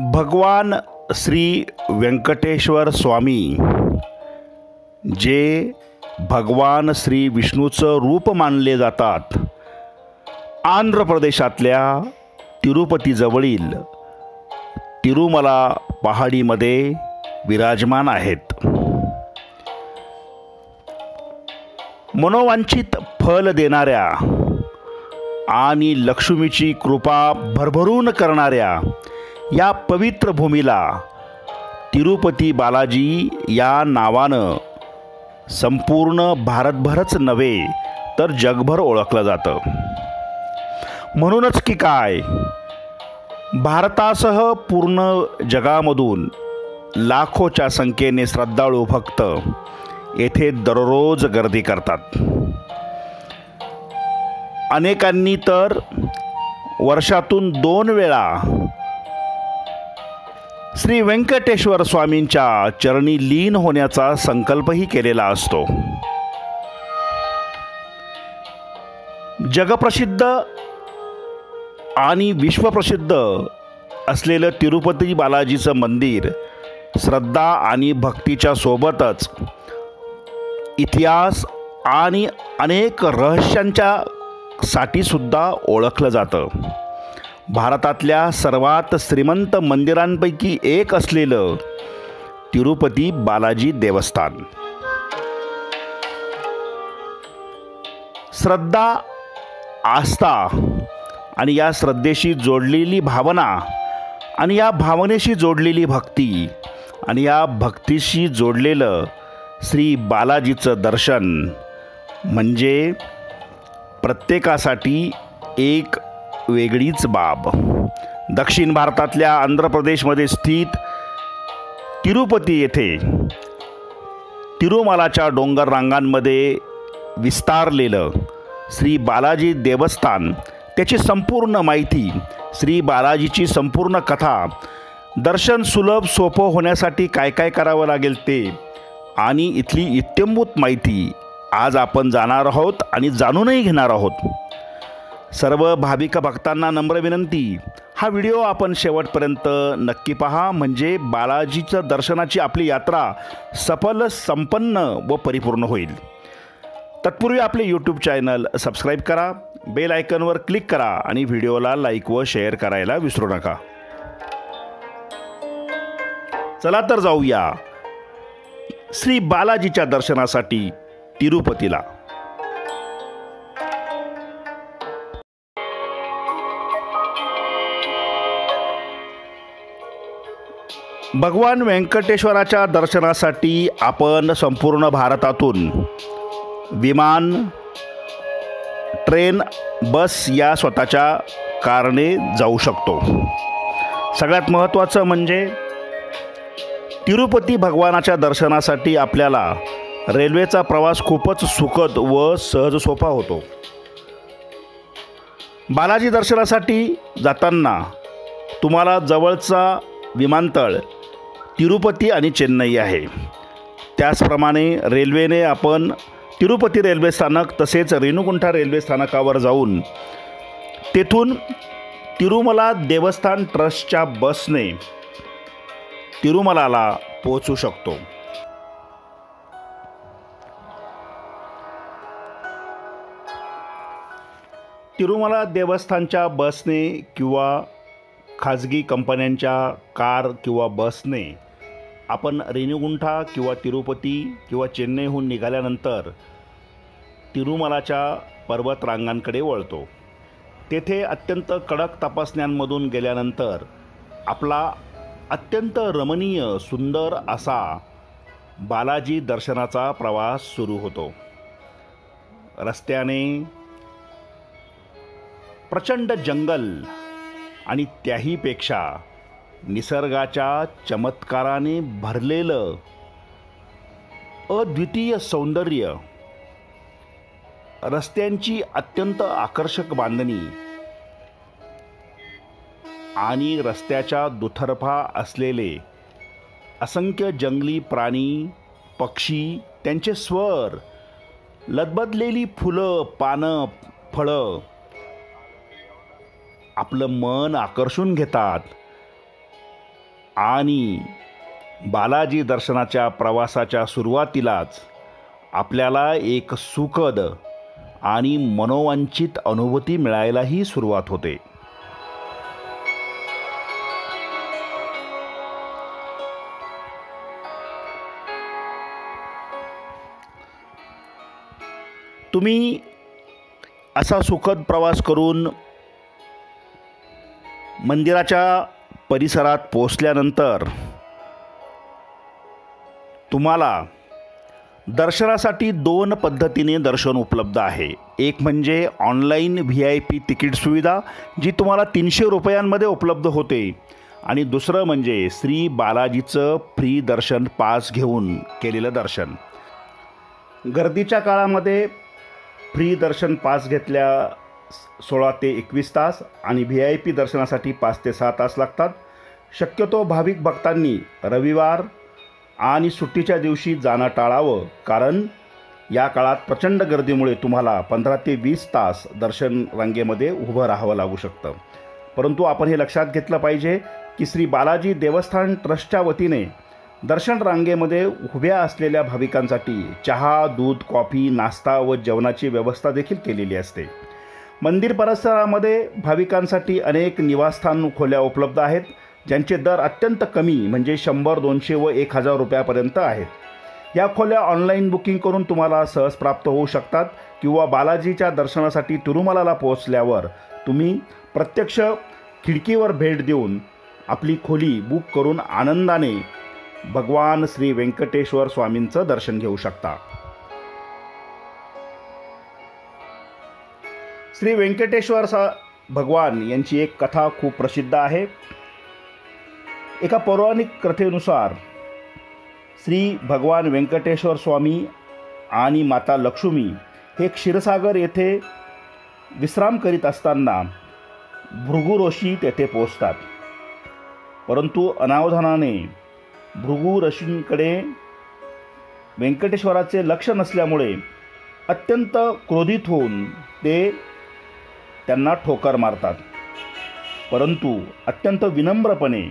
भगवान श्री व्यंकटेश्वर स्वामी जे भगवान श्री विष्णूचं रूप मानले जातात, आंध्र प्रदेशातल्या तिरुपतीजवळील तिरुमला पहाडीमध्ये विराजमान आहेत. मनोवांछित फल देणाऱ्या आणि लक्ष्मीची कृपा भरभरून करणाऱ्या या पवित्र भूमीला तिरुपती बालाजी या नावानं संपूर्ण भारतभरच नव्हे तर जगभर ओळखलं जातं. म्हणूनच की काय, भारतासह पूर्ण जगामधून लाखोच्या संख्येने श्रद्धाळू भक्त येथे दररोज गर्दी करतात. अनेकांनी तर वर्षातून 2 वेळा श्री व्यंकटेश्वर स्वामींच्या चरणी लीन होण्याचा संकल्पही केलेला असतो. जगप्रसिद्ध आणि विश्वप्रसिद्ध असलेलं तिरुपती बालाजीचं मंदिर श्रद्धा आणि भक्तीच्या सोबतच इतिहास आणि अनेक रहस्यांच्या साठी सुद्धा ओळखलं जातं. भारतातल्या सर्वात श्रीमंत मंदिरांपैकी एक असलेलं तिरुपती बालाजी देवस्थान. श्रद्धा, आस्था आणि या श्रद्धेशी जोडलेली भावना आणि या भावनेशी जोडलेली भक्ती आणि या भक्तीशी जोडलेलं श्री बालाजीचं दर्शन म्हणजे प्रत्येकासाठी एक वेगळीच बाब. दक्षिण भारतातल्या आंध्र प्रदेशमध्ये स्थित तिरुपती येथे तिरुमलाच्या डोंगर रांगांमध्ये विस्तारलेलं श्री बालाजी देवस्थान, त्याची संपूर्ण माहिती, श्री बालाजीची संपूर्ण कथा, दर्शन सुलभ सोपं होण्यासाठी काय काय करावं लागेल ते आणि इथली इत्थंभूत माहिती आज आपण जाणार आहोत आणि जाणूनही घेणार आहोत. सर्व भाविक भक्तांना नम्र विनंती, हा व्हिडिओ आपण शेवटपर्यंत नक्की पहा, म्हणजे बालाजीचं दर्शनाची आपली यात्रा सफल, संपन्न व परिपूर्ण होईल. तत्पूर्वी आपले यूट्यूब चॅनल सबस्क्राईब करा, बेल आयकॉनवर क्लिक करा आणि व्हिडिओला लाईक व शेअर करायला विसरू नका. चला तर जाऊया श्री बालाजीच्या दर्शनासाठी तिरुपतीला. भगवान व्यंकटेश्वराच्या दर्शनासाठी आपण संपूर्ण भारतातून विमान, ट्रेन, बस या स्वतःच्या कारने जाऊ शकतो. सगळ्यात महत्त्वाचं म्हणजे तिरुपती भगवानाच्या दर्शनासाठी आपल्याला रेल्वेचा प्रवास खूपच सुखद व सहज सोपा होतो. बालाजी दर्शनासाठी जाताना तुम्हाला जवळचा विमानतळ तिरुपती आणि चेन्नई आहे. त्याचप्रमाणे रेल्वेने आपण तिरुपती रेल्वे स्थानक तसेच रेणुगुंठा रेल्वे स्थानकावर जाऊन तेथून तिरुमला देवस्थान ट्रस्टच्या बसने तिरुमलाला पोहोचू शकतो. तिरुमला देवस्थानच्या बसने किंवा खाजगी कंपन्यांच्या कार किंवा बसने आपण रेणुगुंठा किंवा तिरुपती किंवा चेन्नईहून निघाल्यानंतर तिरुमलाच्या पर्वतरांगांकडे वळतो. तेथे अत्यंत कडक तपासण्यांमधून गेल्यानंतर आपला अत्यंत रमणीय सुंदर असा बालाजी दर्शनाचा प्रवास सुरू होतो. रस्त्याने प्रचंड जंगल आणि त्याहीपेक्षा निसर्गाच्या चमत्काराने भरलेलं अद्वितीय सौंदर्य, रस्त्यांची अत्यंत आकर्षक बांधणी आणि रस्त्याच्या दुतर्फा असलेले असंख्य जंगली प्राणी, पक्षी, त्यांचे स्वर, लदबदलेली फुलं, पानं, फळं आपलं मन आकर्षून घेतात. आणि बालाजी दर्शनाच्या प्रवासाच्या सुरुवातीलाच आपल्याला एक सुखद आणि मनोवांछित अनुभूती मिळायलाही सुरुवात होते. तुम्ही असा सुखद प्रवास करून मंदिराच्या परिसरात पोहोचल्यानंतर तुम्हाला दर्शनासाठी 2 पद्धतीने दर्शन उपलब्ध आहे. एक म्हणजे ऑनलाईन VIP तिकीट सुविधा, जी तुम्हाला 300 रुपयांमध्ये उपलब्ध होते, आणि दुसरं म्हणजे श्री बालाजीचं फ्री दर्शन पास घेऊन केलेलं दर्शन. गर्दीच्या काळामध्ये फ्री दर्शन पास घेतल्या 16 ते 21 तास आणि VIP दर्शनासाठी 5 ते 6 तास लागतात. शक्यतो भाविक भक्तांनी रविवार आणि सुट्टीच्या दिवशी जाणं टाळावं, कारण या काळात प्रचंड गर्दीमुळे तुम्हाला 15 ते 20 तास दर्शन रांगेमध्ये उभं राहावं लागू शकतं. परंतु आपण हे लक्षात घेतलं पाहिजे की श्री बालाजी देवस्थान ट्रस्टच्या वतीने दर्शन रांगेमध्ये उभ्या असलेल्या भाविकांसाठी चहा, दूध, कॉफी, नाश्ता व जेवणाची व्यवस्था देखील केलेली असते. मंदिर परिसरामध्ये भाविकांसाठी अनेक निवासस्थान खोल्या उपलब्ध आहेत, ज्यांचे दर अत्यंत कमी म्हणजे 100, 200 व 1000 रुपयापर्यंत आहेत. या खोल्या ऑनलाईन बुकिंग करून तुम्हाला सहज प्राप्त होऊ शकतात, किंवा बालाजीच्या दर्शनासाठी तिरुमलाला पोहोचल्यावर तुम्ही प्रत्यक्ष खिडकीवर भेट देऊन आपली खोली बुक करून आनंदाने भगवान श्री व्यंकटेश्वर स्वामींचं दर्शन घेऊ शकता. श्री व्यंकटेश्वर भगवान यांची एक कथा खूप प्रसिद्ध आहे. एका पौराणिक कथेनुसार श्री भगवान व्यंकटेश्वर स्वामी आणि माता लक्ष्मी हे क्षीरसागर येथे विश्राम करीत असताना भृगु ऋषी तेथे पोचतात. परंतु अनावधानाने भृगु ऋषींकडे व्यंकटेश्वराचे लक्ष नसल्यामुळे अत्यंत क्रोधित होऊन ते त्यांना ठोकर मारतात. परंतु अत्यंत विनम्रपणे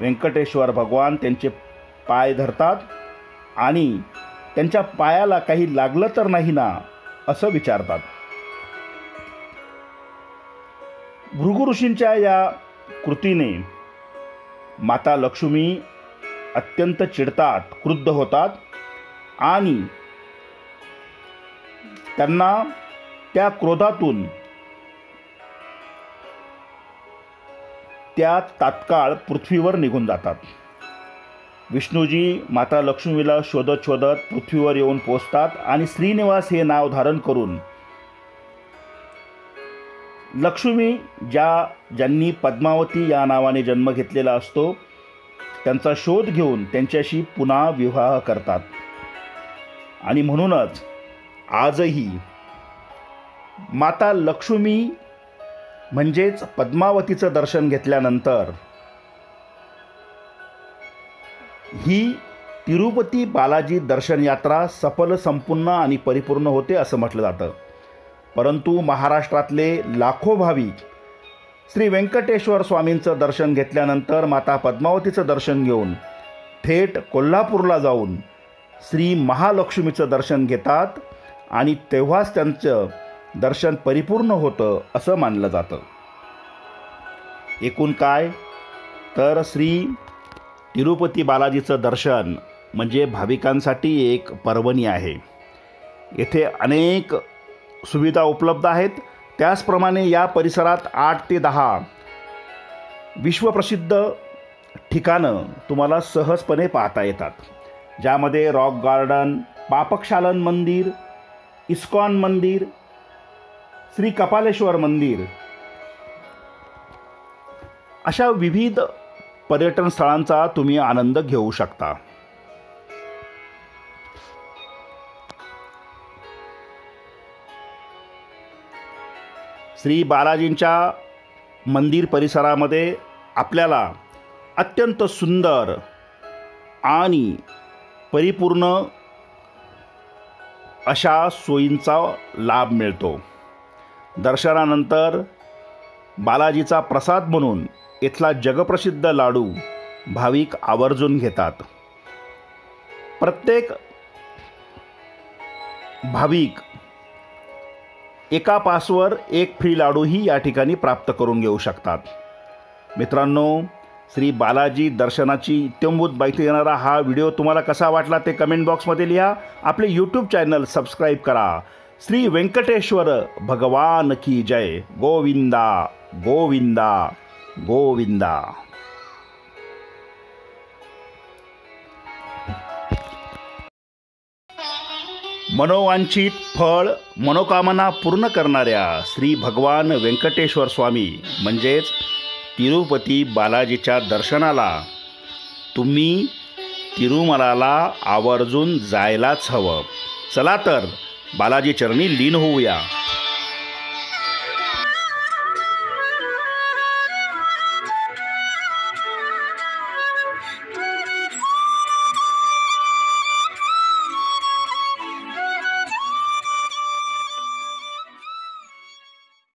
व्यंकटेश्वर भगवान त्यांचे पाय धरतात आणि त्यांच्या पायाला काही लागलं तर नाही ना, असं विचारतात. भृगु ऋषींच्या या कृतीने माता लक्ष्मी अत्यंत चिडतात, क्रुद्ध होतात आणि त्यांना त्या क्रोधातून त्या तात्काळ पृथ्वीवर निघून जातात. विष्णूजी माता लक्ष्मीला शोधत शोधत पृथ्वीवर येऊन पोचतात आणि श्रीनिवास हे नाव धारण करून लक्ष्मी ज्यांनी पद्मावती या नावाने जन्म घेतलेला असतो त्यांचा शोध घेऊन त्यांच्याशी पुन्हा विवाह करतात. आणि म्हणूनच आजही माता लक्ष्मी म्हणजेच पद्मावतीचं दर्शन घेतल्यानंतर ही तिरुपती बालाजी दर्शन यात्रा सफल, संपूर्ण आणि परिपूर्ण होते असं म्हटलं जातं. परंतु महाराष्ट्रातले लाखो भाविक श्री व्यंकटेश्वर स्वामींचं दर्शन घेतल्यानंतर माता पद्मावतीचं दर्शन घेऊन थेट कोल्हापूरला जाऊन श्री महालक्ष्मीचं दर्शन घेतात आणि तेव्हाच त्यांचं दर्शन परिपूर्ण होतं असं मानलं जातं. एकूण काय तर श्री तिरुपती बालाजीचं दर्शन म्हणजे भाविकांसाठी एक पर्वणी आहे. येथे अनेक सुविधा उपलब्ध आहेत. त्याचप्रमाणे या परिसरात 8 ते 10 विश्वप्रसिद्ध ठिकाणं तुम्हाला सहजपणे पाहता येतात, ज्यामध्ये रॉक गार्डन, पापक्षालन मंदिर, इस्कॉन मंदिर, श्री कपालेश्वर मंदिर अशा विविध पर्यटन स्थळांचा तुम्ही आनंद घेऊ शकता. श्री बालाजींच्या मंदिर परिसरामध्ये आपल्याला अत्यंत सुंदर आणि परिपूर्ण अशा सोयींचा लाभ मिळतो. दर्शनानंतर बालाजीचा प्रसाद म्हणून इथला जगप्रसिद्ध लाडू भाविक आवर्जून घेतात. प्रत्येक भाविक एका पासवर एक फ्री लाडूही या ठिकाणी प्राप्त करून घेऊ शकतात. मित्रांनो, श्री बालाजी दर्शनाची इत्यंभूत माहिती देणारा हा व्हिडिओ तुम्हाला कसा वाटला ते कमेंट बॉक्समध्ये लिहा. आपले यूट्यूब चॅनल सबस्क्राईब करा. श्री व्यंकटेश्वर भगवान की जय. गोविंदा गोविंदा गोविंदा. मनोवांछित फळ मनोकामना पूर्ण करणाऱ्या श्री भगवान व्यंकटेश्वर स्वामी म्हणजेच तिरुपती बालाजीच्या दर्शनाला तुम्ही तिरुमलाला आवर्जून जायलाच हवं. चला तर बालाजी चरणी लीन होऊया.